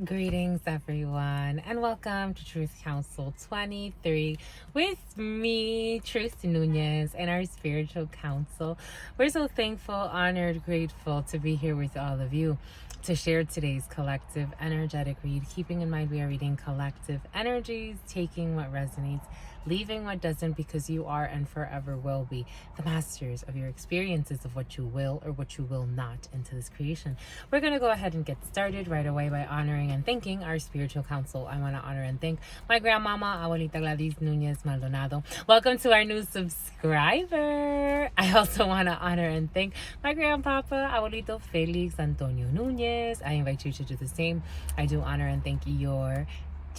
Greetings, everyone, and welcome to Truth Council 23 with me, Truth Nunez, and our spiritual council. We're so thankful, honored, grateful to be here with all of you to share today's collective energetic read, keeping in mind we are reading collective energies, taking what resonates, leaving what doesn't, because you are and forever will be the masters of your experiences of what you will or what you will not into this creation. We're going to go ahead and get started right away by honoring and thanking our spiritual council. I want to honor and thank my grandmama, Abuelita Gladys Nunez Maldonado. Welcome to our new subscriber. I also want to honor and thank my grandpapa, Abuelito Felix Antonio Nunez. I invite you to do the same. I do honor and thank your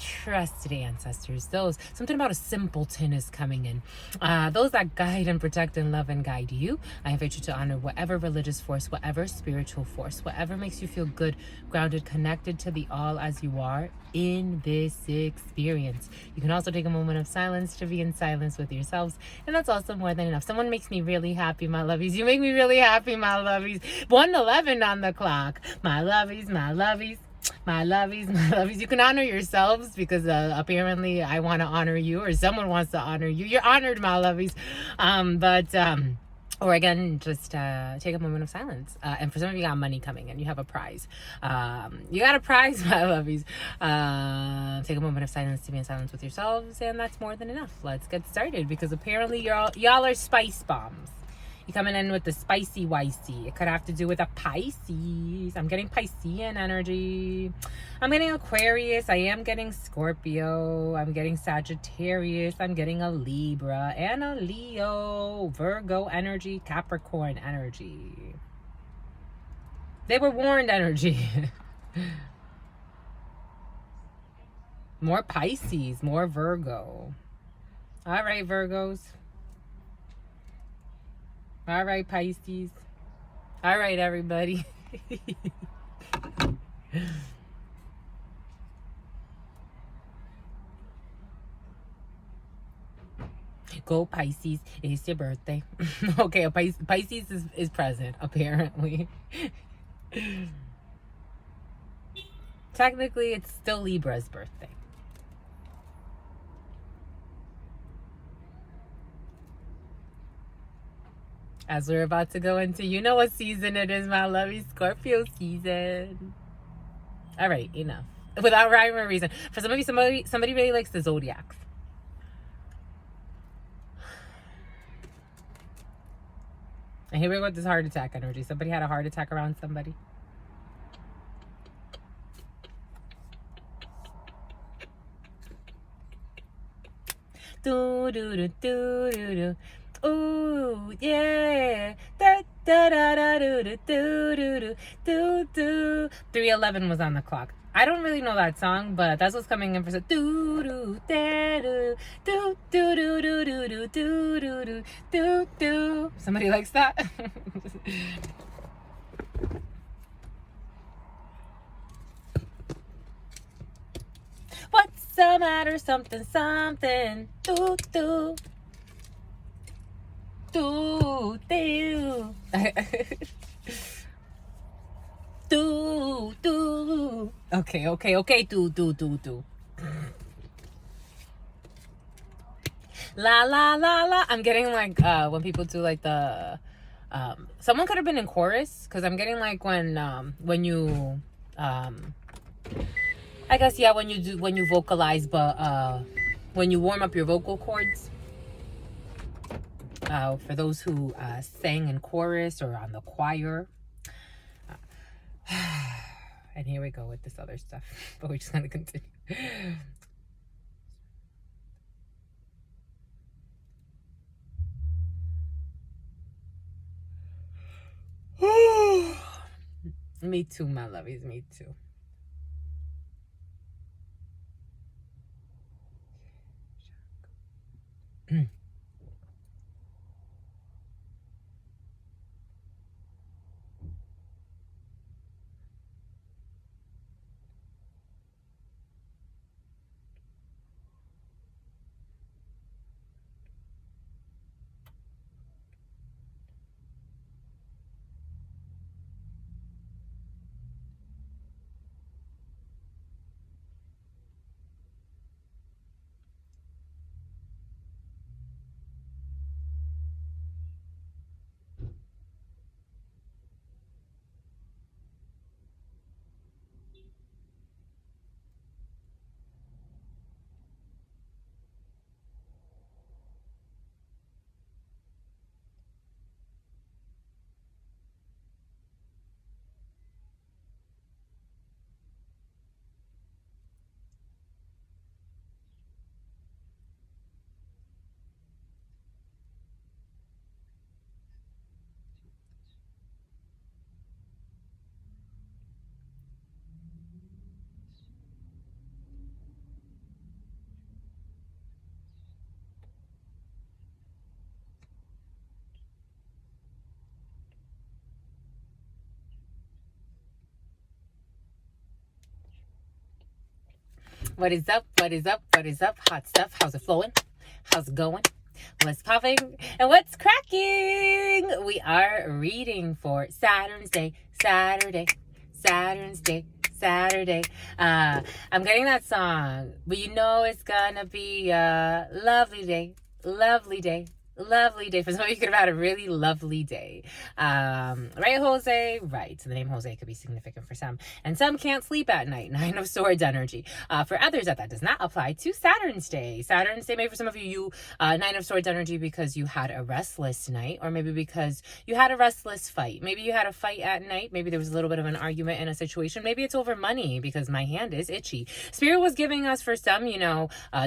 trusted ancestors, those something about a simpleton is coming in, those that guide and protect and love and guide you. I invite you to honor whatever religious force, whatever spiritual force, whatever makes you feel good, grounded, connected to the all as you are in this experience. You can also take a moment of silence to be in silence with yourselves, and that's also more than enough. Someone makes me really happy, my lovies. You make me really happy, my lovies. 1:11 on the clock, my lovies, my lovies. My lovies, my lovies. You can honor yourselves because apparently I want to honor you, or someone wants to honor you. You're honored, my lovies. Or again, just take a moment of silence. And for some of you got money coming in, you have a prize. You got a prize, my lovies. Take a moment of silence to be in silence with yourselves, and that's more than enough. Let's get started, because apparently y'all are spice bombs. You're coming in with the spicy wicey. It could have to do with a Pisces. I'm getting Piscean energy. I'm getting Aquarius. I am getting Scorpio. I'm getting Sagittarius. I'm getting a Libra and a Leo. Virgo energy. Capricorn energy. They were warned energy. More Pisces. More Virgo. All right, Virgos. All right, Pisces. All right, everybody. Go Pisces. It's your birthday. Okay, a Pisces is present, apparently. Technically, it's still Libra's birthday. As we're about to go into, you know what season it is, my lovey, Scorpio season. All right, enough. Without rhyme or reason. For some of you, somebody really likes the zodiacs. And here we go with this heart attack energy. Somebody had a heart attack around somebody. Do do do do do do. Ooh, yeah. Da da da da do do do do do do. 3:11 was on the clock. I don't really know that song, but that's what's coming in for. Do do da do do do do do do do do do do. Somebody likes that. What's the matter? Something, something. Do do. Do do. Do. Okay. Do. La la la la. I'm getting like when people do like the someone could have been in chorus, because I'm getting like when you I guess, yeah, when you vocalize, but when you warm up your vocal cords. For those who sang in chorus or on the choir. And here we go with this other stuff. But we're just going to continue. Me too, my lovies. Me too. What is up? What is up? What is up? Hot stuff. How's it flowing? How's it going? What's popping? And what's cracking? We are reading for Saturn's Day, Saturday, Saturn's Day, Saturday. I'm getting that song, but you know it's gonna be a lovely day, lovely day. Lovely day. For some of you, could have had a really lovely day. Right, Jose? Right. So the name Jose could be significant for some. And some can't sleep at night. Nine of Swords energy. For others, that does not apply to Saturn's Day. Saturn's Day, maybe for some of you, Nine of Swords energy because you had a restless night, or maybe because you had a restless fight. Maybe you had a fight at night. Maybe there was a little bit of an argument in a situation. Maybe it's over money because my hand is itchy. Spirit was giving us for some,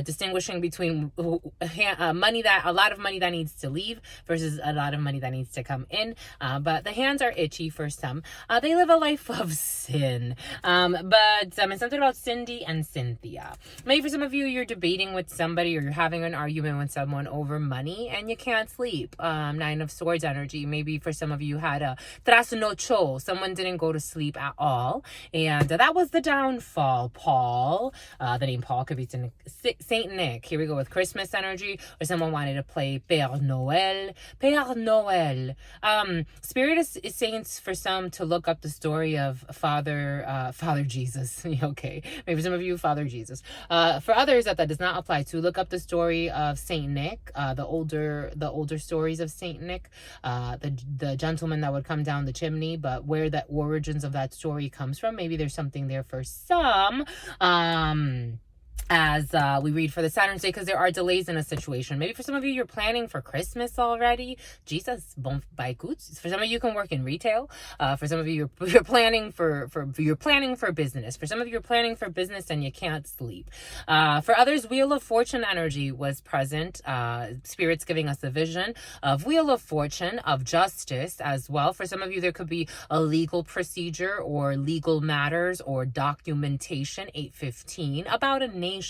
distinguishing between money that, a lot of money that needs to leave versus a lot of money that needs to come in, but the hands are itchy for some. They live a life of sin, but it's something about Cindy and Cynthia. Maybe for some of you, you're debating with somebody or you're having an argument with someone over money and you can't sleep. Nine of Swords energy. Maybe for some of you had a trasnocho, someone didn't go to sleep at all, and that was the downfall. Paul, the name Paul could be Saint Nick. Here we go with Christmas energy, or someone wanted to play Père Noël. Père Noël. Spirit is saying for some to look up the story of Father Jesus. Okay, maybe some of you Father Jesus. For others that does not apply to, look up the story of Saint Nick, the older stories of Saint Nick, the gentleman that would come down the chimney, but where the origins of that story comes from. Maybe there's something there for some. As we read for the Saturn's Day, because there are delays in a situation. Maybe for some of you, you're planning for Christmas already. Jesus, bon by goods. For some of you, can work in retail. For some of you, you're planning for business. For some of you, you're planning for business and you can't sleep. For others, Wheel of Fortune energy was present. Spirit's giving us a vision of Wheel of Fortune, of justice as well. For some of you, there could be a legal procedure or legal matters or documentation. 815 about a nation.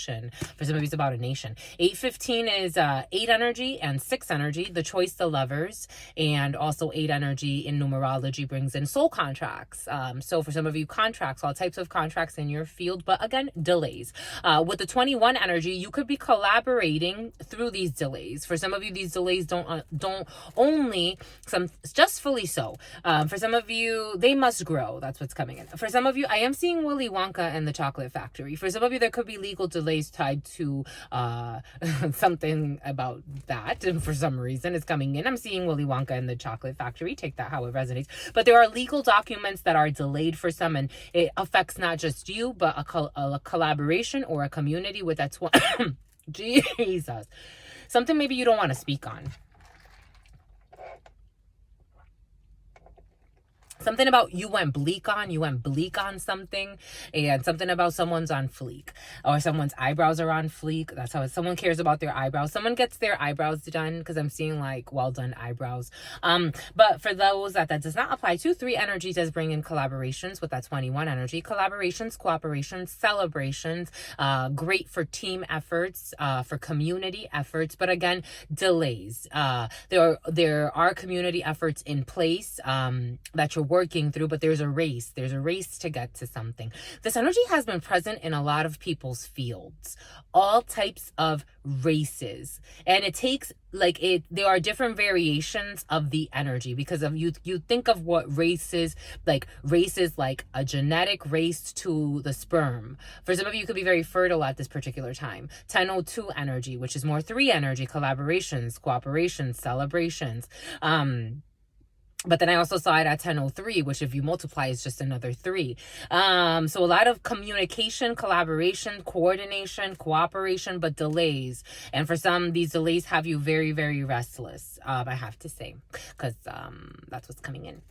For some of you, it's about a nation. 815 is 8 energy and 6 energy, the choice, the lovers, and also 8 energy in numerology brings in soul contracts. So for some of you, contracts, all types of contracts in your field, but again, delays. With the 21 energy, you could be collaborating through these delays. For some of you, these delays don't only some justfully so. For some of you, they must grow. That's what's coming in. For some of you, I am seeing Willy Wonka and the Chocolate Factory. For some of you, there could be legal delays tied to something about that, and for some reason it's coming in. I'm seeing Willy Wonka and the Chocolate Factory. Take that how it resonates. But there are legal documents that are delayed for some, and it affects not just you, but a collaboration or a community with that Jesus. Something maybe you don't want to speak on. Something about you went bleak on something, and something about someone's on fleek, or someone's eyebrows are on fleek. That's how someone cares about their eyebrows. Someone gets their eyebrows done, because I'm seeing like well done eyebrows. But for those that does not apply to, 3 energy does bring in collaborations with that 21 energy. Collaborations, cooperations, celebrations, great for team efforts, for community efforts, but again, delays. There are community efforts in place that you're working through, but there's a race to get to something. This energy has been present in a lot of people's fields, all types of races, and it takes there are different variations of the energy, because of you think of what races like a genetic race to the sperm. For some of you, could be very fertile at this particular time. 1002 energy, which is more 3 energy, collaborations, cooperations, celebrations. But then I also saw it at 1003, which if you multiply is just another 3. So a lot of communication, collaboration, coordination, cooperation, but delays. And for some, these delays have you very, very restless, I have to say, because that's what's coming in.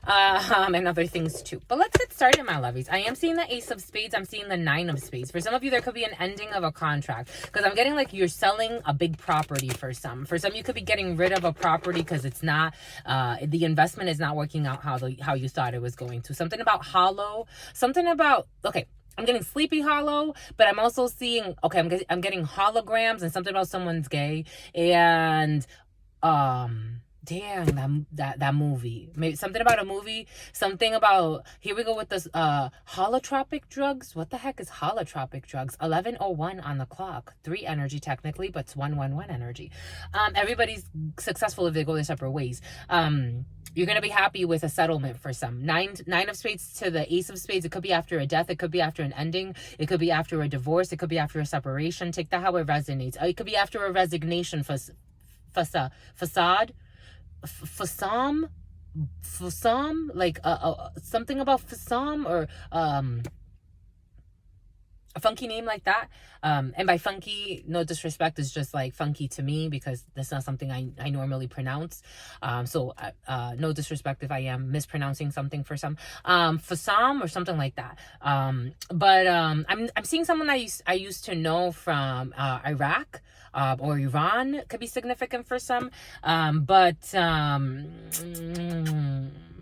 And other things too. But let's get started, my lovies. I am seeing the Ace of Spades. I'm seeing the 9 of Spades. For some of you, there could be an ending of a contract, because I'm getting like you're selling a big property for some. For some, you could be getting rid of a property because it's not, the investment is not working out how you thought it was going to. Something about hollow, something about, okay, I'm getting Sleepy Hollow, but I'm also seeing, okay, I'm getting holograms and something about someone's gay, and Dang, that movie. Maybe something about a movie. Something about, here we go with this holotropic drugs. What the heck is holotropic drugs? 11:01 on the clock. 3 energy technically, but it's 111 energy. Everybody's successful if they go their separate ways. You're gonna be happy with a settlement for some. Nine of spades to the ace of spades. It could be after a death. It could be after an ending. It could be after a divorce. It could be after a separation. Take that how it resonates. It could be after a resignation. Facade. Fasam, like something about Fasam, or a funky name like that. And by funky, no disrespect, is just like funky to me because that's not something I normally pronounce. So no disrespect if I am mispronouncing something for some. Fasam or something like that. But I'm seeing someone I used to know from Iraq. Or Iran could be significant for some.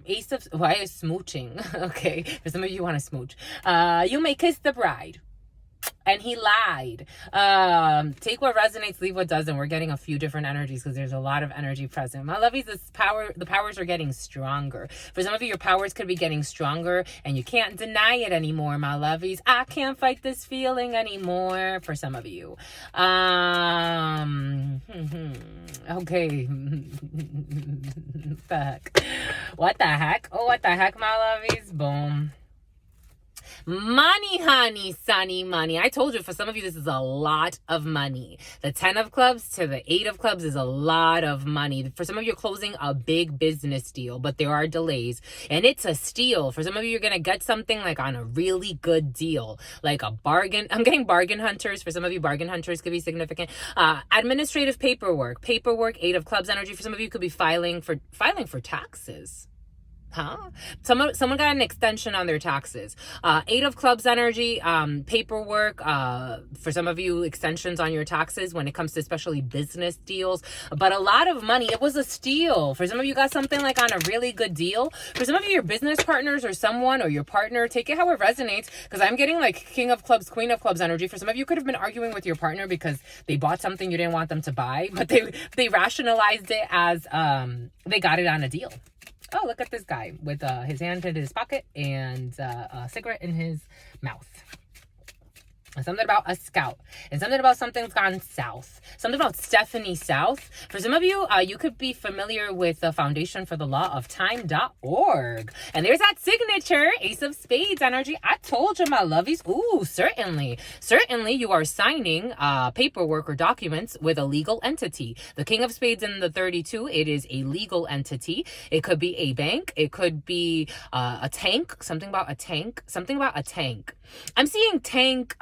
Ace of, why is smooching? Okay, for some of you want to smooch. You may kiss the bride. And he lied. Take what resonates, leave what doesn't. We're getting a few different energies because there's a lot of energy present. My lovies, the powers are getting stronger. For some of you, your powers could be getting stronger and you can't deny it anymore, my lovies. I can't fight this feeling anymore for some of you. Okay. What the heck? Oh, what the heck, my lovies? Boom. Money, honey, sunny money. I told you, for some of you, this is a lot of money. The 10 of clubs to the 8 of clubs is a lot of money. For some of you, you're closing a big business deal, but there are delays. And it's a steal. For some of you, you're going to get something like on a really good deal, like a bargain. I'm getting bargain hunters. For some of you, bargain hunters could be significant. Administrative paperwork, 8 of clubs energy. For some of you, could be filing for taxes. Huh? Someone got an extension on their taxes. 8 of clubs energy, paperwork, for some of you, extensions on your taxes when it comes to especially business deals. But a lot of money. It was a steal. For some of you, got something like on a really good deal. For some of you, your business partners or someone or your partner, take it how it resonates, because I'm getting like king of clubs, queen of clubs energy. For some of you, could have been arguing with your partner because they bought something you didn't want them to buy, but they rationalized it as they got it on a deal. Oh, look at this guy with his hand in his pocket and a cigarette in his mouth. And something about a scout. And something about something's gone south. Something about Stephanie South. For some of you, you could be familiar with the Foundation for the Law of Time.org. And there's that signature, Ace of Spades energy. I told you, my lovies. Ooh, certainly. Certainly, you are signing paperwork or documents with a legal entity. The King of Spades in the 32, it is a legal entity. It could be a bank. It could be a tank. Something about a tank. Something about a tank. I'm seeing tank,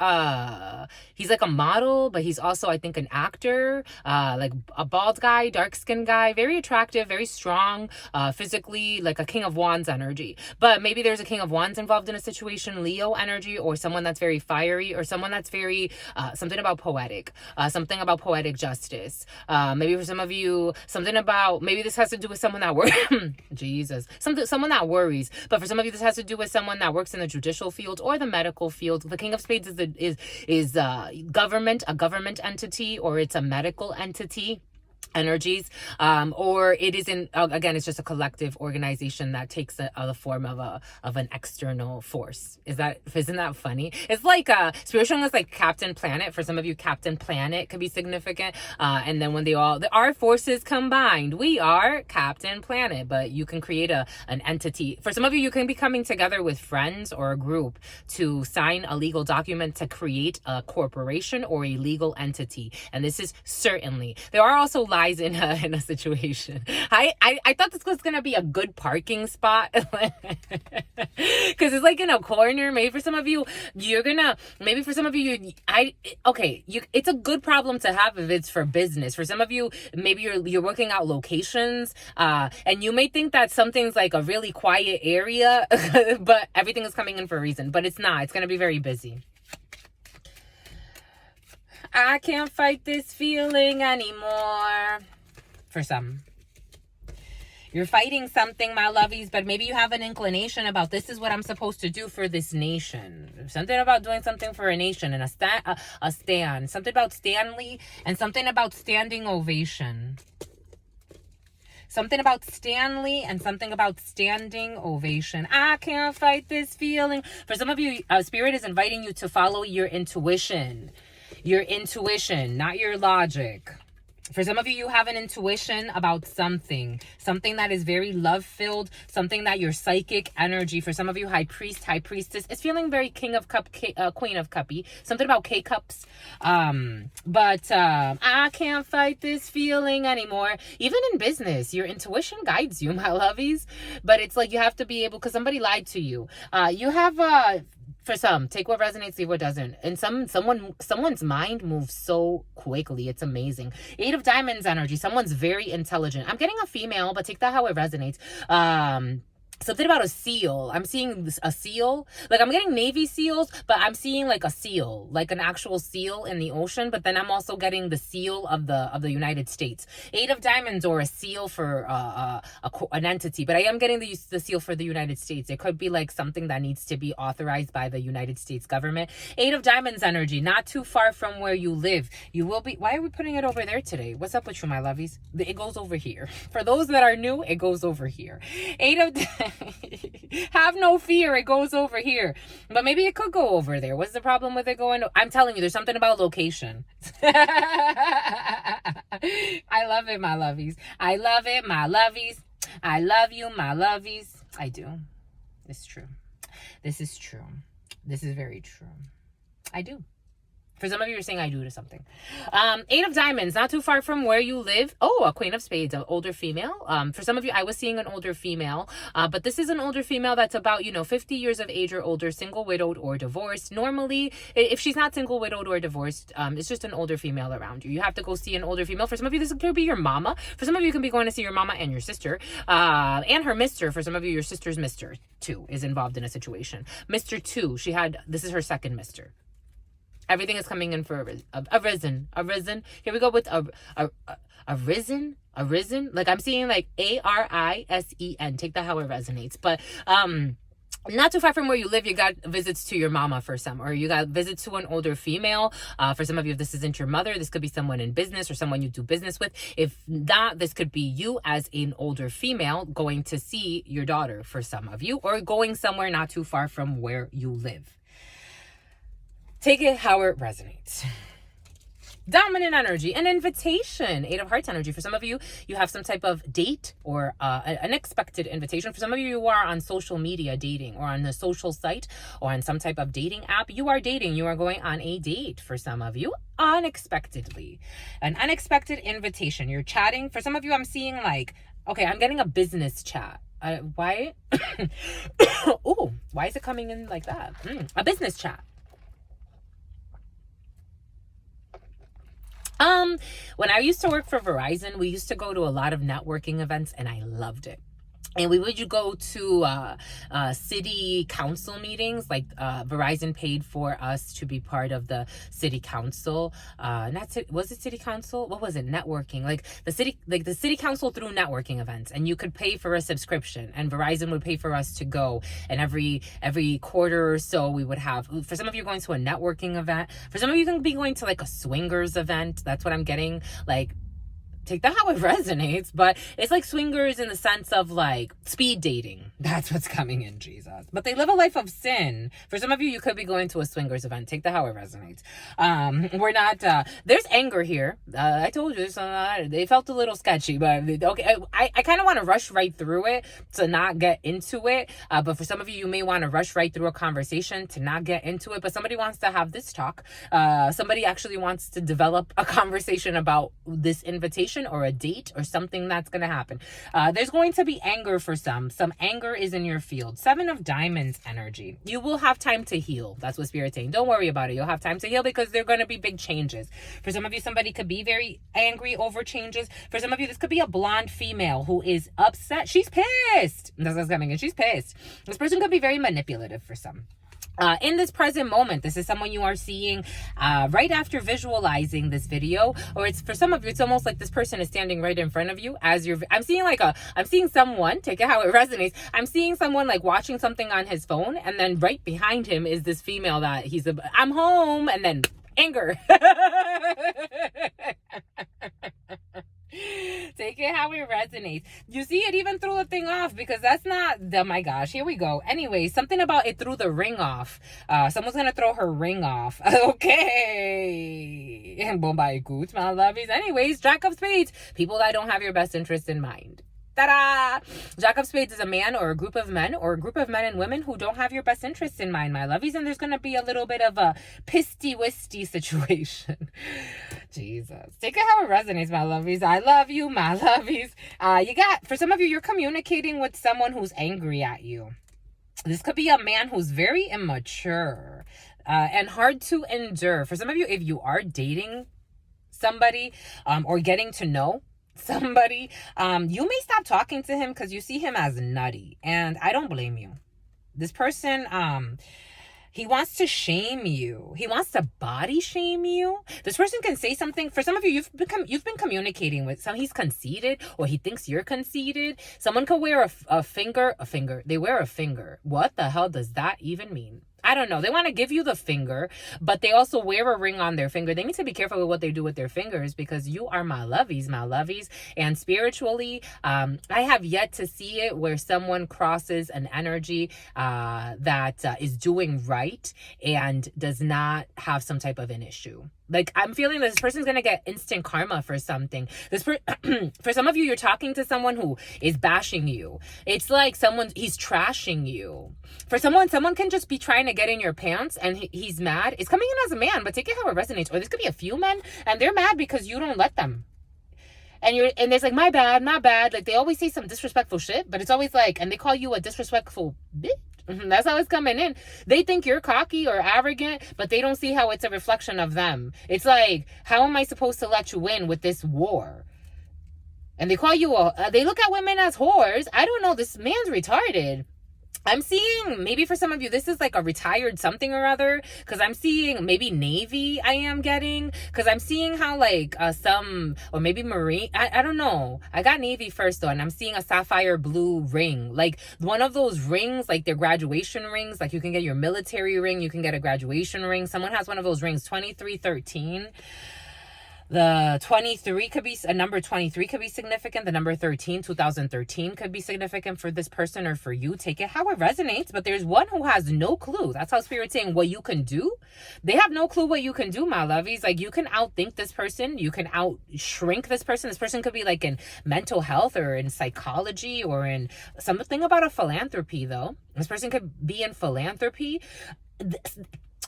he's like a model, but he's also, I think, an actor, like a bald guy, dark-skinned guy, very attractive, very strong, physically, like a King of Wands energy. But maybe there's a King of Wands involved in a situation, Leo energy, or someone that's very fiery, or someone that's very, something about poetic justice. Maybe for some of you, something about, maybe this has to do with someone that works, Jesus, someone that worries. But for some of you, this has to do with someone that works in the judicial field or the medical field. The King of Spades is a government entity, or it's a medical entity energies, or it isn't, again, it's just a collective organization that takes the form of an external force. Isn't that funny? It's like spiritual is like Captain Planet. For some of you, Captain Planet could be significant, and then when our forces combined, we are Captain Planet. But you can create an entity. For some of you, you can be coming together with friends or a group to sign a legal document to create a corporation or a legal entity. And this is certainly, there are also lies in a situation. I thought this was gonna be a good parking spot, because it's like in a corner. Maybe for some of you, it's a good problem to have if it's for business. For some of you, maybe you're working out locations, and you may think that something's like a really quiet area, but everything is coming in for a reason. But it's not. It's gonna be very busy. I can't fight this feeling anymore. For some. You're fighting something, my lovies, but maybe you have an inclination about, this is what I'm supposed to do for this nation. Something about doing something for a nation and a stand. Something about Stanley and something about standing ovation. Something about Stanley and something about standing ovation. I can't fight this feeling. For some of you, Spirit is inviting you to follow your intuition. Your intuition, not your logic. For some of you, you have an intuition about something that is very love-filled, something that your psychic energy. For some of you, high priest, high priestess, it's feeling very king of cup, queen of cuppy, something about K-cups. I can't fight this feeling anymore. Even in business, your intuition guides you, my lovies. But it's like you have to be able, because somebody lied to you. You have for some, take what resonates, leave what doesn't. And someone's mind moves so quickly. It's amazing. 8 of Diamonds energy. Someone's very intelligent. I'm getting a female, but take that how it resonates. Something about a seal. I'm seeing a seal. Like, I'm getting Navy SEALs, but I'm seeing like a seal, like an actual seal in the ocean. But then I'm also getting the seal of the United States. 8 of Diamonds, or a seal for an entity. But I am getting the seal for the United States. It could be like something that needs to be authorized by the United States government. 8 of Diamonds energy. Not too far from where you live. You will be. Why are we putting it over there today? What's up with you, my lovies? It goes over here. For those that are new, it goes over here. 8 of Have no fear, it goes over here. But maybe it could go over there. What's the problem with it going? I'm telling you, there's something about location. I love it, my lovies. I love it, my lovies. I love you, my lovies. I do. It's true. This is true. This is very true. I do. For some of you, you're saying I do to something. 8 of Diamonds, not too far from where you live. Oh, a Queen of Spades, an older female. For some of you, I was seeing an older female. But this is an older female that's about, 50 years of age or older, single, widowed, or divorced. Normally, if she's not single, widowed, or divorced, it's just an older female around you. You have to go see an older female. For some of you, this could be your mama. For some of you, you can be going to see your mama and your sister. And her mister. For some of you, your sister's mister, too, is involved in a situation. Mister, too, this is her second mister. Everything is coming in for a risen. Here we go with a risen. Like, I'm seeing like ARISEN. Take that how it resonates. But not too far from where you live, you got visits to your mama for some, or you got visits to an older female. For some of you, if this isn't your mother, this could be someone in business or someone you do business with. If not, this could be you as an older female going to see your daughter for some of you, or going somewhere not too far from where you live. Take it how it resonates. Dominant energy, an invitation. 8 of Hearts energy. For some of you, you have some type of date or an unexpected invitation. For some of you, you are on social media dating, or on the social site, or on some type of dating app. You are dating. You are going on a date for some of you, unexpectedly. An unexpected invitation. You're chatting. For some of you, I'm seeing like, okay, I'm getting a business chat. Why? Oh, why is it coming in like that? A business chat. When I used to work for Verizon, we used to go to a lot of networking events, and I loved it. And we would go to city council meetings. Like Verizon paid for us to be part of the city council. Was it city council? What was it? Networking. Like the city council through networking events, and you could pay for a subscription. And Verizon would pay for us to go. And every quarter or so, we would have. For some of you, going to a networking event. For some of you, can be going to like a swingers event. That's what I'm getting. Like, take that how it resonates, but it's like swingers in the sense of like speed dating. That's what's coming in, Jesus. But they live a life of sin. For some of you, you could be going to a swingers event. Take that how it resonates. We're not, there's anger here. I told you, they felt a little sketchy, but okay. I kind of want to rush right through it to not get into it. But for some of you, you may want to rush right through a conversation to not get into it. But somebody wants to have this talk. Somebody actually wants to develop a conversation about this invitation or a date or something that's going to happen. There's going to be anger for some. Some anger is in your field. 7 of Diamonds energy. You will have time to heal. That's what Spirit's saying. Don't worry about it. You'll have time to heal because there are going to be big changes. For some of you, somebody could be very angry over changes. For some of you, this could be a blonde female who is upset. She's pissed. That's what's coming in. She's pissed. This person could be very manipulative for some. In this present moment, this is someone you are seeing right after visualizing this video, or it's for some of you, it's almost like this person is standing right in front of you as I'm seeing someone, take it how it resonates. I'm seeing someone like watching something on his phone, and then right behind him is this female that I'm home, and then anger. Take it how it resonates. You see, it even threw a thing off because that's not, oh my gosh, here we go. Anyway, something about it threw the ring off. Someone's going to throw her ring off. Okay. And Bombay Gooch, my lovies. Anyways, Jack of Spades. People that don't have your best interest in mind. Ta-da! Jack of Spades is a man or a group of men and women who don't have your best interests in mind, my lovies. And there's going to be a little bit of a pisty-wisty situation. Jesus. Take it how it resonates, my lovies. I love you, my lovies. For some of you, you're communicating with someone who's angry at you. This could be a man who's very immature and hard to endure. For some of you, if you are dating somebody or getting to know somebody, you may stop talking to him because you see him as nutty, and I don't blame you. This person, he wants to shame you. He wants to body shame you. This person can say something. For some of you, you've been communicating with some. He's conceited, or he thinks you're conceited. Someone could wear a finger. They wear a finger. What the hell does that even mean? I don't know. They want to give you the finger, but they also wear a ring on their finger. They need to be careful with what they do with their fingers, because you are my lovies, my lovies. And spiritually, I have yet to see it where someone crosses an energy that is doing right and does not have some type of an issue. Like, I'm feeling this person's going to get instant karma for something. For some of you, you're talking to someone who is bashing you. It's like he's trashing you. For someone can just be trying to get in your pants and he's mad. It's coming in as a man, but take it how it resonates. Or this could be a few men and they're mad because you don't let them. And there's like, my bad. Like, they always say some disrespectful shit, but it's always like, and they call you a disrespectful bitch. That's how it's coming in. They think you're cocky or arrogant, but they don't see how it's a reflection of them. It's like, how am I supposed to let you win with this war? And they call you they look at women as whores. I don't know. This man's retarded. I'm seeing, maybe for some of you, this is like a retired something or other, because I'm seeing maybe Navy I am getting, because I'm seeing how like or maybe Marine, I don't know. I got Navy first though, and I'm seeing a sapphire blue ring, like one of those rings, like their graduation rings, like you can get your military ring, you can get a graduation ring. Someone has one of those rings, 2313. The 23 could be, a number 23 could be significant. The number 2013 could be significant for this person or for you. Take it how it resonates. But there's one who has no clue. That's how Spirit's saying what you can do. They have no clue what you can do, my lovies. Like, you can outthink this person. You can out shrink this person. This person could be like in mental health or in psychology or in something about a philanthropy, though. This person could be in philanthropy.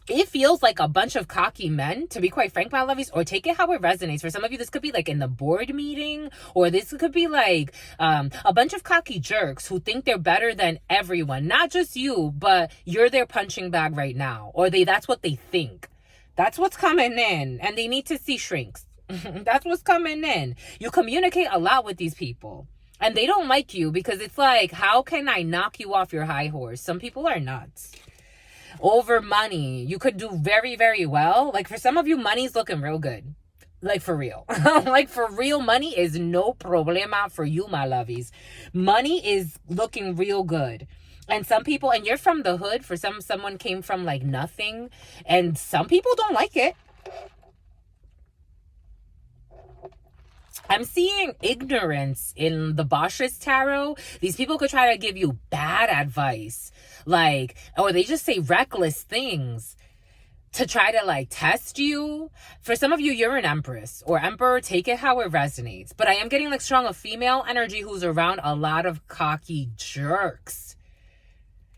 It feels like a bunch of cocky men, to be quite frank, my lovies, or take it how it resonates. For some of you, this could be like in the board meeting, or this could be like a bunch of cocky jerks who think they're better than everyone. Not just you, but you're their punching bag right now. Or that's what they think. That's what's coming in. And they need to see shrinks. That's what's coming in. You communicate a lot with these people. And they don't like you because it's like, how can I knock you off your high horse? Some people are nuts. Over money, you could do very, very well. Like, for some of you, money's looking real good. Like, for real. Like, for real, money is no problema for you, my lovies. Money is looking real good. And some people, and you're from the hood. For someone came from like nothing, and some people don't like it. I'm seeing ignorance in the Bosch's tarot. These people could try to give you bad advice. Like, or they just say reckless things to try to like test you. For some of you, you're an empress or emperor. Take it how it resonates. But I am getting like strong of female energy who's around a lot of cocky jerks.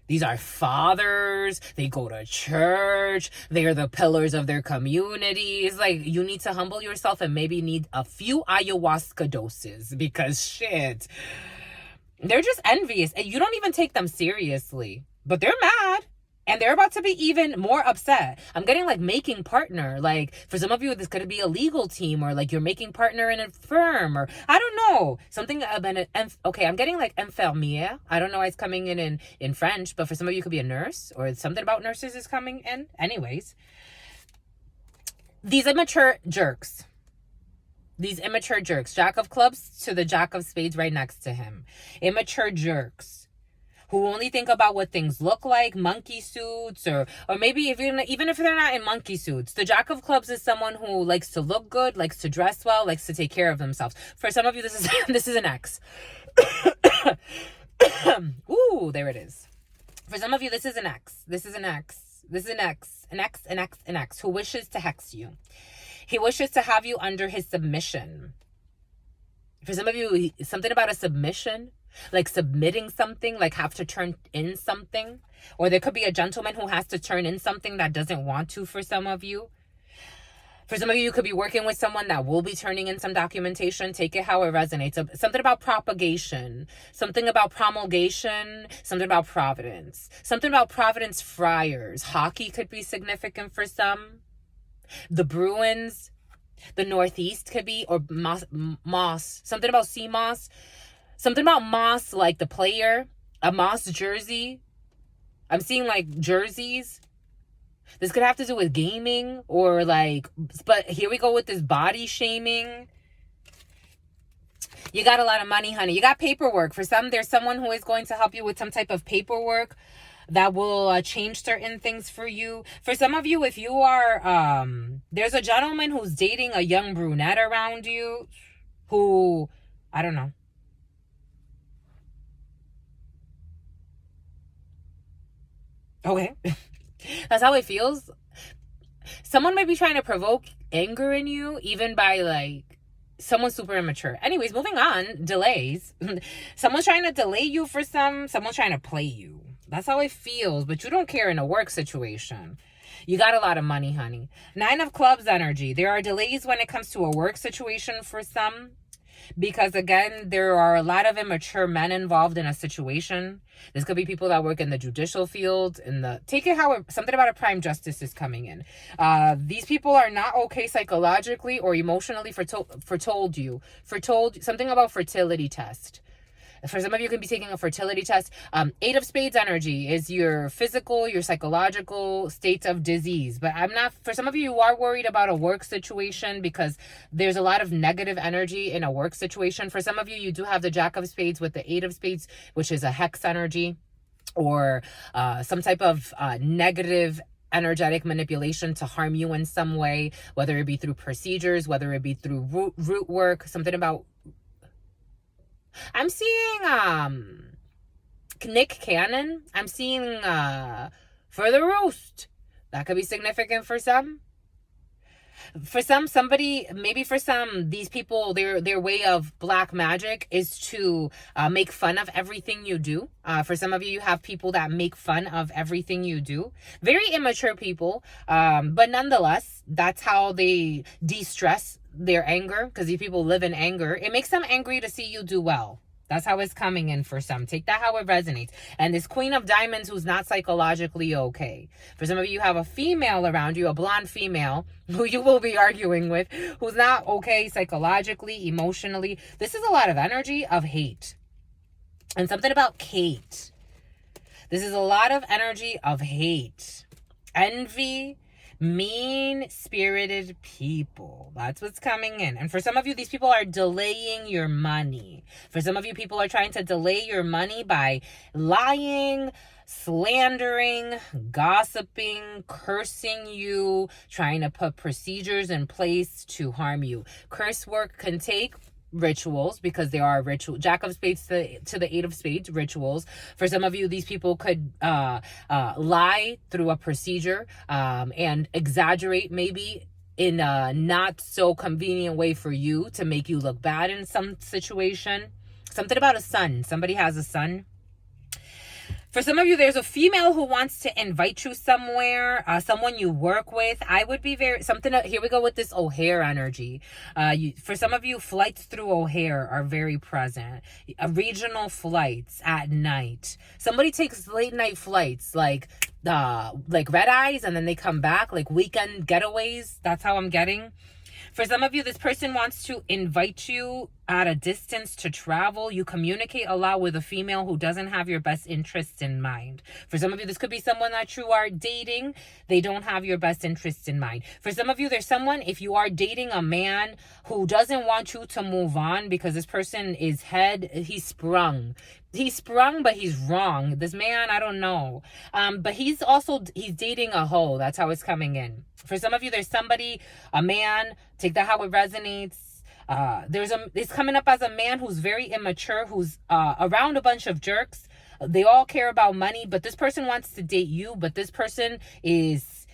These are fathers. They go to church. They are the pillars of their communities. Like, you need to humble yourself and maybe need a few ayahuasca doses, because shit, they're just envious. And you don't even take them seriously. But they're mad. And they're about to be even more upset. I'm getting like making partner. Like, for some of you, this could be a legal team, or like you're making partner in a firm, or I don't know. Something about okay, I'm getting like infirmière. I don't know why it's coming in French, but for some of you, it could be a nurse, or something about nurses is coming in. Anyways, these immature jerks. Jack of clubs to the Jack of spades right next to him. Immature jerks who only think about what things look like, monkey suits, or maybe even if they're not in monkey suits. The Jack of Clubs is someone who likes to look good, likes to dress well, likes to take care of themselves. For some of you, this is this is an X. Ooh, there it is. For some of you, this is an X. This is an X. This is an X. An X, an X, an X, who wishes to hex you. He wishes to have you under his submission. For some of you, something about a submission, like submitting something, like have to turn in something. Or there could be a gentleman who has to turn in something that doesn't want to for some of you. For some of you, you could be working with someone that will be turning in some documentation. Take it how it resonates. Something about propagation, something about promulgation, something about Providence, something about Providence Friars. Hockey could be significant for some. The Bruins, the Northeast could be, or Moss, something about sea moss, something about Moss, like the player, a Moss jersey. I'm seeing like jerseys. This could have to do with gaming or like, but here we go with this body shaming. You got a lot of money, honey. You got paperwork. For some, there's someone who is going to help you with some type of paperwork that will change certain things for you. For some of you, if you are, there's a gentleman who's dating a young brunette around you who, I don't know. Okay. That's how it feels. Someone might be trying to provoke anger in you, even by like someone super immature. Anyways, moving on. Delays. Someone's trying to delay you for someone's trying to play you. That's how it feels, but you don't care in a work situation. You got a lot of money, honey. 9 of Clubs energy. There are delays when it comes to a work situation for some. Because again, there are a lot of immature men involved in a situation. This could be people that work in the judicial field, take it how something about a prime justice is coming in. These people are not okay psychologically or emotionally something about fertility test. For some of you, can be taking a fertility test. 8 of Spades energy is your physical, your psychological states of disease. But for some of you, you are worried about a work situation because there's a lot of negative energy in a work situation. For some of you, you do have the Jack of Spades with the 8 of Spades, which is a hex energy or some type of negative energetic manipulation to harm you in some way, whether it be through procedures, whether it be through root work, something about... I'm seeing Nick Cannon. I'm seeing For the Roost. That could be significant for some. For somebody, maybe for some, these people, their way of black magic is to make fun of everything you do. For some of you, you have people that make fun of everything you do. Very immature people, but nonetheless, that's how they de-stress their anger, because these people live in anger. It makes them angry to see you do well. That's how it's coming in for some. Take that how it resonates. And this Queen of Diamonds who's not psychologically okay. For some of you, you have a female around you, a blonde female, who you will be arguing with, who's not okay psychologically, emotionally. This is a lot of energy of hate. And something about Kate. This is a lot of energy of hate. Envy. Mean-spirited people. That's what's coming in. And for some of you, these people are delaying your money. For some of you, people are trying to delay your money by lying, slandering, gossiping, cursing you, trying to put procedures in place to harm you. Curse work can take rituals, because there are ritual Jack of Spades to the 8 of Spades rituals. For some of you, these people could lie through a procedure and exaggerate maybe in a not so convenient way for you to make you look bad in some situation. Something about a son. Somebody has a son. For some of you, there's a female who wants to invite you somewhere, someone you work with. I would be here we go with this O'Hare energy. For some of you, flights through O'Hare are very present. Regional flights at night. Somebody takes late night flights, like red eyes, and then they come back, like weekend getaways. That's how I'm getting. For some of you, this person wants to invite you at a distance to travel. You communicate a lot with a female who doesn't have your best interests in mind. For some of you, this could be someone that you are dating. They don't have your best interests in mind. For some of you, there's someone, if you are dating a man who doesn't want you to move on because this person is he's sprung. He's sprung, but he's wrong. This man, I don't know. But he's dating a hoe. That's how it's coming in. For some of you, there's somebody, a man, take that how it resonates. It's coming up as a man who's very immature, who's around a bunch of jerks. They all care about money, but this person wants to date you, but this person is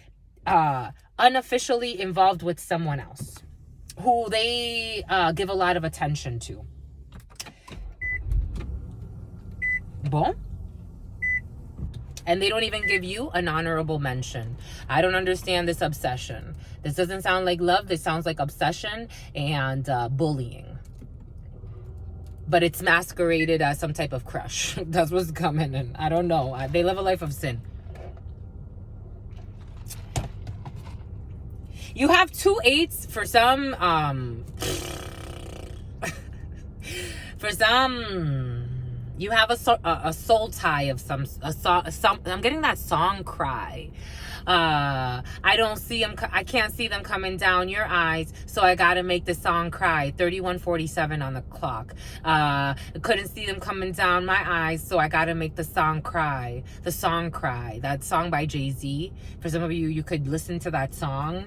unofficially involved with someone else who they give a lot of attention to. Boom. And they don't even give you an honorable mention. I don't understand this obsession. This doesn't sound like love. This sounds like obsession and bullying. But it's masqueraded as some type of crush. That's what's coming in. I don't know. They live a life of sin. You have 2 8s for some. For some. You have a soul tie of some. I'm getting that song cry. I don't see them. I can't see them coming down your eyes, so I gotta make the song cry. 31:47 on the clock. Couldn't see them coming down my eyes, so I gotta make the song cry. The song cry. That song by Jay-Z. For some of you, you could listen to that song.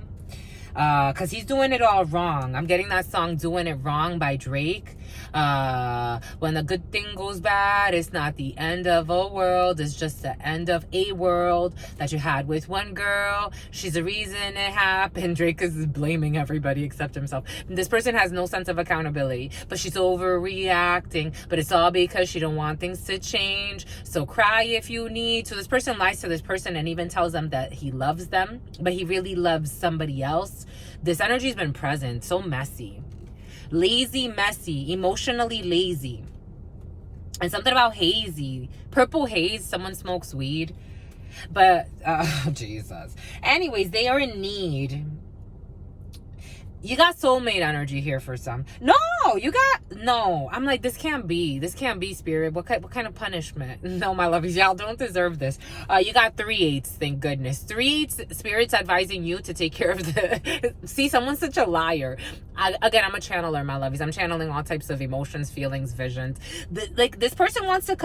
Because he's doing it all wrong. I'm getting that song Doing It Wrong by Drake. When a good thing goes bad, it's not the end of a world. It's just the end of a world that you had with one girl. She's the reason it happened. Drake is blaming everybody except himself. This person has no sense of accountability, but she's overreacting. But it's all because she don't want things to change. So cry if you need. So this person lies to this person and even tells them that he loves them, but he really loves somebody else. This energy's been present. So messy. Lazy, messy, emotionally lazy. And something about hazy. Purple haze, someone smokes weed. But, Jesus. Anyways, they are in need. You got soulmate energy here for some. No, I'm like, this can't be, spirit. What kind of punishment? No, my lovies, y'all don't deserve this. You got 3 8s, thank goodness. 3 8s, spirits advising you to take care of the, see, someone's such a liar. Again, I'm a channeler, my lovies. I'm channeling all types of emotions, feelings, visions. This person wants to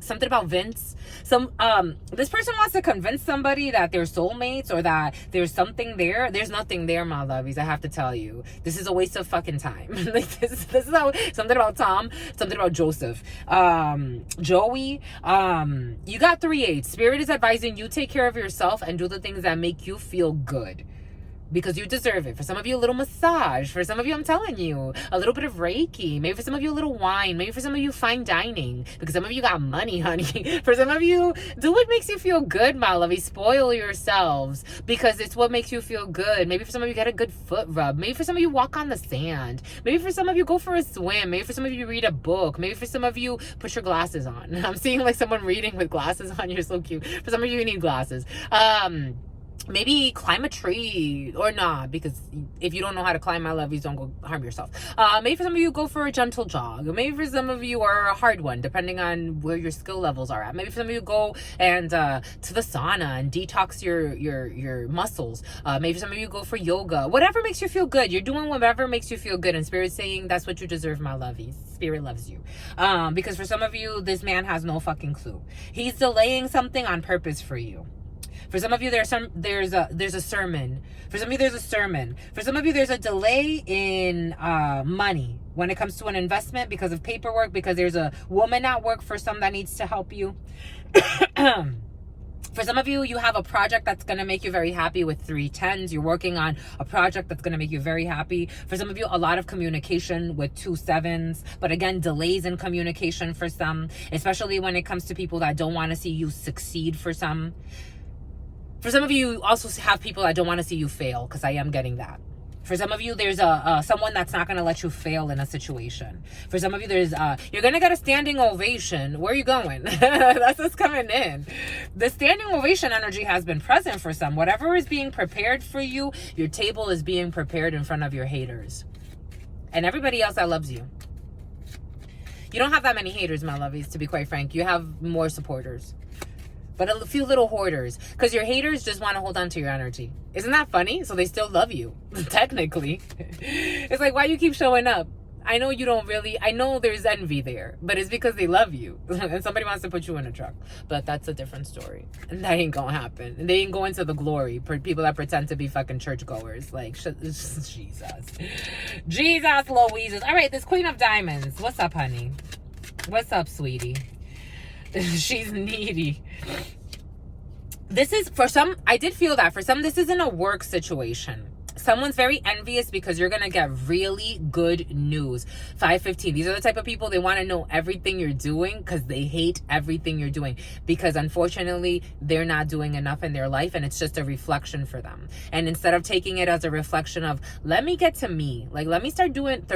something about Vince. This person wants to convince somebody that they're soulmates or that there's something there. There's nothing there, my lovies. I have to tell you, this is a waste of fucking time. Like this is how, something about Tom, something about Joseph, Joey. You got 3 8s. Spirit is advising you take care of yourself and do the things that make you feel good. Because you deserve it. For some of you, a little massage. For some of you, I'm telling you, a little bit of Reiki. Maybe for some of you, a little wine. Maybe for some of you, fine dining. Because some of you got money, honey. For some of you, do what makes you feel good, my lovey. Spoil yourselves. Because it's what makes you feel good. Maybe for some of you, get a good foot rub. Maybe for some of you, walk on the sand. Maybe for some of you, go for a swim. Maybe for some of you, read a book. Maybe for some of you, put your glasses on. I'm seeing like someone reading with glasses on. You're so cute. For some of you, you need glasses. Maybe climb a tree or not, because if you don't know how to climb, my lovies, don't go harm yourself. Maybe for some of you, go for a gentle jog. Maybe for some of you, are a hard one, depending on where your skill levels are at. Maybe for some of you, go and to the sauna and detox your muscles. Maybe for some of you, go for yoga. Whatever makes you feel good. You're doing whatever makes you feel good. And Spirit's saying that's what you deserve, my lovies. Spirit loves you. Because for some of you, this man has no fucking clue. He's delaying something on purpose for you. For some of you, there's a sermon. For some of you, there's a sermon. For some of you, there's a delay in money when it comes to an investment because of paperwork, because there's a woman at work for some that needs to help you. For some of you, you have a project that's going to make you very happy with 3 10s. You're working on a project that's going to make you very happy. For some of you, a lot of communication with 2 7s. But again, delays in communication for some, especially when it comes to people that don't want to see you succeed for some. For some of you, also have people that don't want to see you fail, because I am getting that. For some of you, there's someone that's not going to let you fail in a situation. For some of you, you're going to get a standing ovation. Where are you going? That's what's coming in. The standing ovation energy has been present for some. Whatever is being prepared for you, your table is being prepared in front of your haters. and everybody else that loves you. You don't have that many haters, my lovies, to be quite frank. You have more supporters. But a few little hoarders. Because your haters just want to hold on to your energy. Isn't that funny? So they still love you. Technically. It's like, why you keep showing up? I know you don't really... I know there's envy there. But it's because they love you. And somebody wants to put you in a truck. But that's a different story. And that ain't gonna happen. And they ain't going to the glory. For people that pretend to be fucking churchgoers. Like, Jesus. Jesus, Louises. All right, this Queen of Diamonds. What's up, honey? What's up, sweetie? She's needy. This is, for some, I did feel that. For some, this isn't a work situation. Someone's very envious because you're going to get really good news. 515. These are the type of people, they want to know everything you're doing because they hate everything you're doing. Because unfortunately, they're not doing enough in their life and it's just a reflection for them. And instead of taking it as a reflection of, let me get to me. Like, let me start doing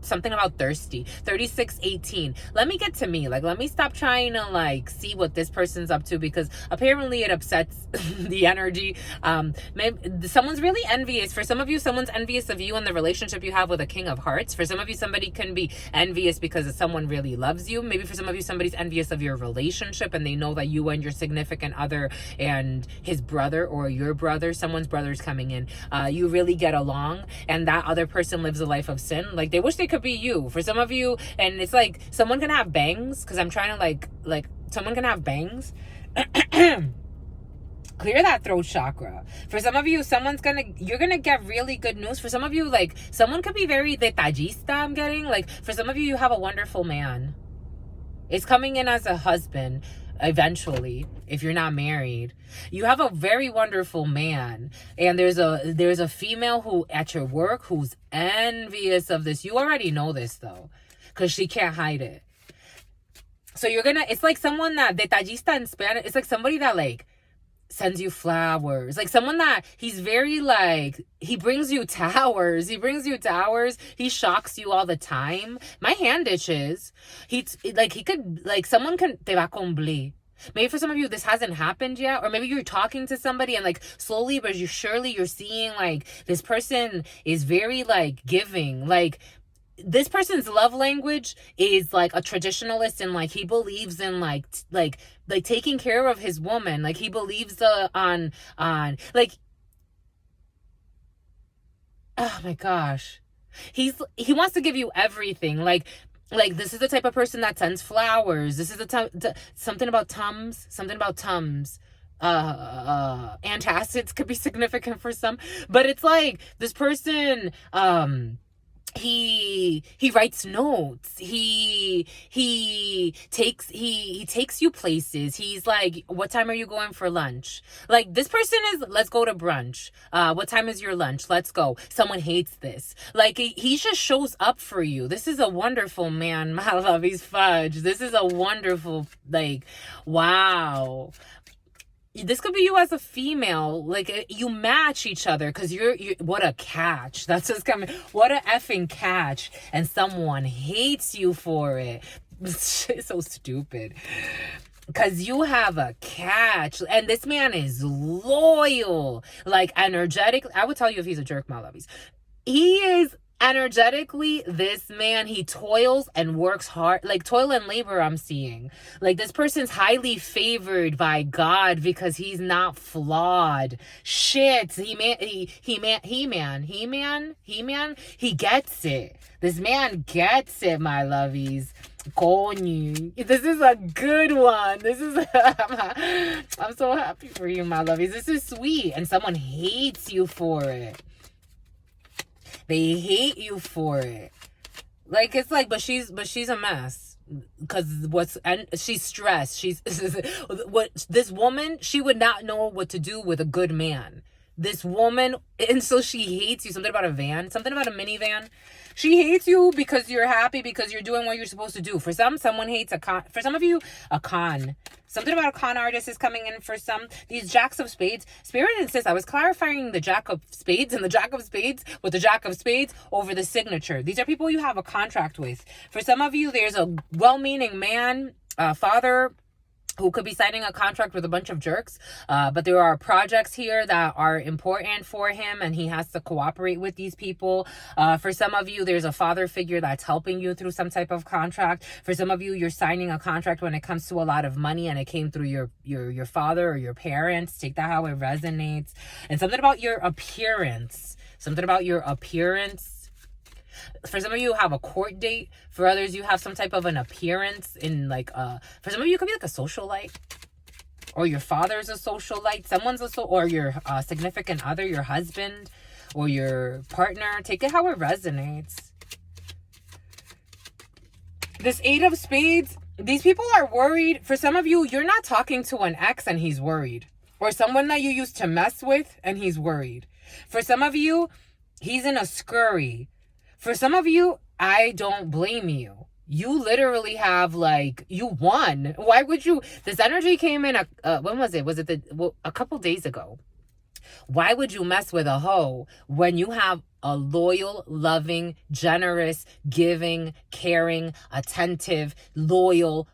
something about thirsty. 3618. Let me get to me. Like, let me stop trying to like see what this person's up to, because apparently it upsets the energy. Maybe someone's really envious. For some of you, someone's envious of you and the relationship you have with a King of Hearts. For some of you, somebody can be envious because someone really loves you. Maybe for some of you, somebody's envious of your relationship and they know that you and your significant other and his brother or your brother, someone's brother's coming in, you really get along, and that other person lives a life of sin. Like, they wish they could be you. For some of you, and it's like someone can have bangs, because I'm trying to like someone can have bangs. Clear that throat chakra. For some of you, you're gonna get really good news. For some of you, like, someone could be very detallista. I'm getting, like, for some of you, you have a wonderful man. It's coming in as a husband. Eventually, if you're not married, you have a very wonderful man, and there's a female who at your work who's envious of this. You already know this though, because she can't hide it. So it's like someone that detallista in Spanish. It's like somebody that like sends you flowers, like someone that he's very like, he brings you towers, he shocks you all the time. My hand itches. Someone can te va a cumplir. Maybe for some of you this hasn't happened yet, or maybe you're talking to somebody and like slowly but you're seeing like this person is very like giving. Like, this person's love language is like a traditionalist, and like he believes in like taking care of his woman. Like, he believes on like, oh my gosh, he wants to give you everything. Like this is the type of person that sends flowers. This is something about Tums. Antacids could be significant for some, but it's like this person, he writes notes, he takes you places. He's like, what time are you going for lunch? Like, this person is, let's go to brunch. What time is your lunch? Let's go. Someone hates this. Like, he just shows up for you. This is a wonderful man, my love. He's fudge. This is a wonderful, like, wow. This could be you as a female. Like, you match each other because you're what a catch. That's what's coming. What a effing catch. And someone hates you for it. It's so stupid. Because you have a catch. And this man is loyal. Like, energetic. I would tell you if he's a jerk, my lovies. He is energetically, this man, he toils and works hard. Like, toil and labor, I'm seeing. Like, this person's highly favored by God because he's not flawed. Shit. He gets it. This man gets it, my lovies. Coño. This is a good one. I'm so happy for you, my lovies. This is sweet. And someone hates you for it. They hate you for it. Like, it's like, but she's a mess. Because she's stressed. This woman, she would not know what to do with a good man. This woman, and so she hates you. Something about a minivan. She hates you because you're happy, because you're doing what you're supposed to do. For someone hates a con. For some of you, a con. Something about a con artist is coming in for some. These jacks of spades. Spirit insists. I was clarifying the jack of spades and the jack of spades with the jack of spades over the signature. These are people you have a contract with. For some of you, there's a well-meaning man, father, who could be signing a contract with a bunch of jerks, but there are projects here that are important for him, and he has to cooperate with these people. For some of you, there's a father figure that's helping you through some type of contract. For some of you, you're signing a contract when it comes to a lot of money, and it came through your father or your parents. Take that how it resonates. And something about your appearance. Something about your appearance. For some of you have a court date. For others, you have some type of an appearance in for some of you, it could be like a socialite, or your father's a socialite. Someone's or your significant other, your husband or your partner. Take it how it resonates. This 8 of Spades, these people are worried. For some of you, you're not talking to an ex and he's worried, or someone that you used to mess with and he's worried. For some of you, he's in a scurry. For some of you, I don't blame you. You literally have you won. Why would you? This energy came in, when was it? Was it a couple days ago? Why would you mess with a hoe when you have a loyal, loving, generous, giving, caring, attentive, loyal,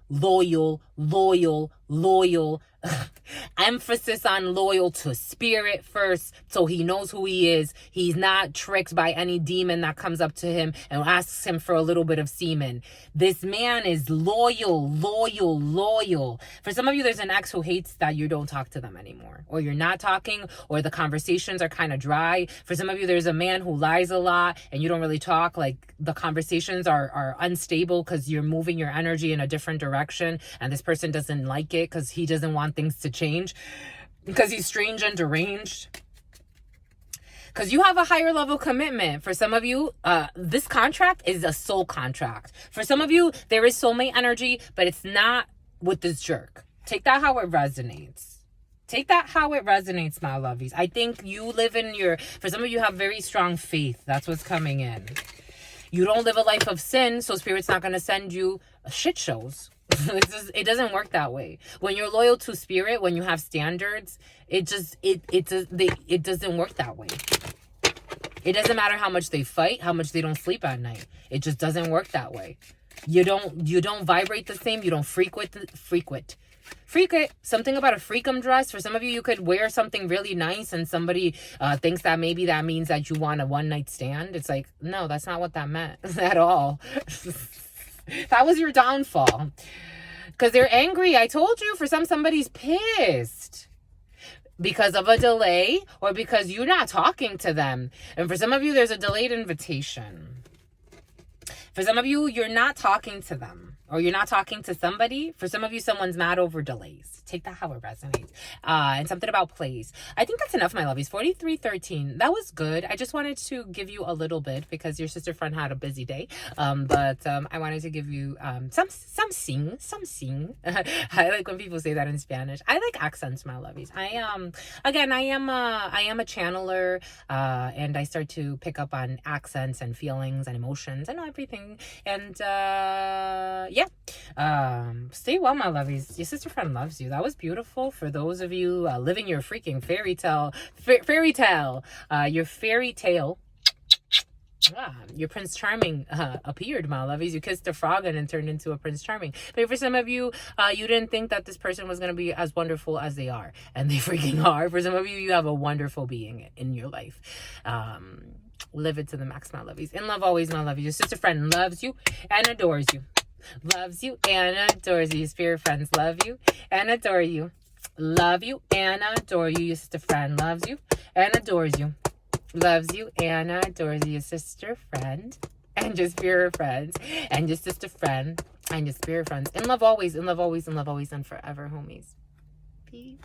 emphasis on loyal to spirit first, so he knows who he is. He's not tricked by any demon that comes up to him and asks him for a little bit of semen. This man is loyal. For some of you, there's an ex who hates that you don't talk to them anymore, or you're not talking, or the conversations are kind of dry. For some of you, there's a man who lies a lot and you don't really talk. The conversations are unstable because you're moving your energy in a different direction, and this person doesn't like it because he doesn't want things to change, because he's strange and deranged, because you have a higher level commitment. For some of you, this contract is a soul contract. For some of you, there is soulmate energy, but it's not with this jerk. Take that how it resonates. Take that how it resonates, my lovies. I think you live for some of you have very strong faith. That's what's coming in. You don't live a life of sin, so Spirit's not going to send you shit shows. It doesn't work that way. When you're loyal to Spirit, when you have standards, it doesn't work that way. It doesn't matter how much they fight, how much they don't sleep at night. It just doesn't work that way. You don't vibrate the same. You don't frequent. Something about a freakum dress. For some of you, you could wear something really nice and somebody thinks that maybe that means that you want a one night stand. It's like, no, that's not what that meant at all. That was your downfall. Because they're angry. I told you, for somebody's pissed because of a delay, or because you're not talking to them. And for some of you, there's a delayed invitation. For some of you, you're not talking to them, or you're not talking to somebody. For some of you, someone's mad over delays. Take that how it resonates. And something about plays. I think that's enough, my lovies. 4313. That was good. I just wanted to give you a little bit because your sister friend had a busy day. But I wanted to give you some sing. I like when people say that in Spanish. I like accents, my lovies. I am a channeler, and I start to pick up on accents and feelings and emotions and everything. And stay well, my lovies. Your sister friend loves you. That was beautiful. For those of you living your freaking fairy tale, your fairy tale. Your Prince Charming appeared, my lovies. You kissed a frog and then turned into a Prince Charming. But for some of you, you didn't think that this person was going to be as wonderful as they are, and they freaking are. For some of you, you have a wonderful being in your life. Live it to the max, my lovies. In love always, my lovies. Your sister friend loves you and adores you. Loves you and adores you. Your spirit friends love you and adore you. Love you and adore you. Your sister friend loves you and adores you. Loves you and adores you. Your sister friend and your spirit friends and your sister friend and your spirit friends. In love always, in love always, in love always, and forever, homies. Peace.